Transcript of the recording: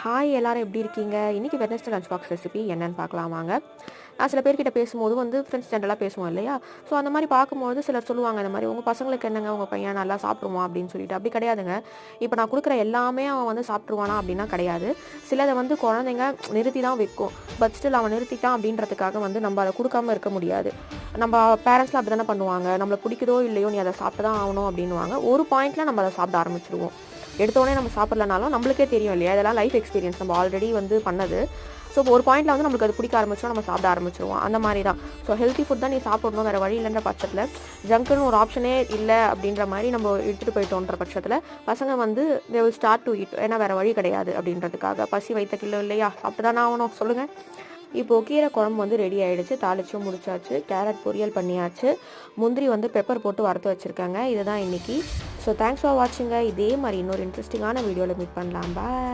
Hi எல்லாரும் எப்படி இருக்கீங்க? இன்னைக்கு வெட்னஸ்டே லஞ்ச் பாக்ஸ் ரெசிபி என்னன்னு பார்க்கலாம் வாங்க. நான் சில பேர்கிட்ட பேசும்போது ஃப்ரெண்ட்ஸ் ஜென்ரலாக பேசுவோம் இல்லையா? ஸோ அந்த மாதிரி பார்க்கும்போது சிலர் சொல்லுவாங்க, இந்த மாதிரி உங்கள் பசங்களுக்கு என்னங்க, உங்கள் பையன் நல்லா சாப்பிடுவான் அப்படின்னு சொல்லிட்டு. அப்படி கிடையாதுங்க. இப்போ நான் கொடுக்குற எல்லாமே அவன் சாப்பிட்ருவானா அப்படின்னா கிடையாது. சிலதை குழந்தைங்க நிறுத்தி தான் வைக்கும். பட் ஸ்டில் அவன் நிறுத்திட்டான் அப்படின்றதுக்காக நம்ம அதை கொடுக்காம இருக்க முடியாது. நம்ம பேரண்ட்ஸ்லாம் அப்படி தானே பண்ணுவாங்க. நம்மளை பிடிக்குதோ இல்லையோ நீ அதை சாப்பிட்டு தான் ஆகணும் அப்படின்வாங்க. ஒரு பாயிண்ட்டில் நம்ம அதை சாப்பிட ஆரம்பிச்சிடுவோம். எடுத்தோடனே நம்ம சாப்பிட்லனாலும் நம்மளுக்கே தெரியும் இல்லையா, இதெல்லாம் லைஃப் எக்ஸ்பீரியன்ஸ், நம்ம ஆல்ரெடி பண்ணது. ஸோ ஒரு பாயிண்ட்டில் நம்மளுக்கு அது பிடிக்க ஆரம்பிச்சோம், நம்ம சாப்பிட ஆரம்பிச்சிருவோம். அந்த மாதிரி தான். ஸோ ஹெல்த்தி ஃபுட் தான் நீ சாப்பிடணும், வேறு வழி இல்லைன்ற பட்சத்தில், ஜங்க்குன்னு ஒரு ஆப்ஷனே இல்லை அப்படின்ற மாதிரி நம்ம எடுத்துகிட்டு போயிட்டோன்ற பட்சத்தில் பசங்க they will start to eat. ஏன்னா வேறு வழி கிடையாது அப்படின்றதுக்காக. பசி வைத்த கிலோ இல்லையா, சாப்பிட்டு தானே ஆகணும் சொல்லுங்கள். இப்போது கீரை குழம்பு ரெடி ஆகிடுச்சு. தாளிச்சும் முடிச்சாச்சு. கேரட் பொரியல் பண்ணியாச்சு. முந்திரி பெப்பர் போட்டு வறுத்து வச்சுருக்காங்க. இதுதான் இன்றைக்கி. So thanks for வாட்சிங்க. இதே மாதிரி இன்னொரு இன்ட்ரெஸ்டிங்கான வீடியோவில் மீட் பண்ணலாம். பாய்.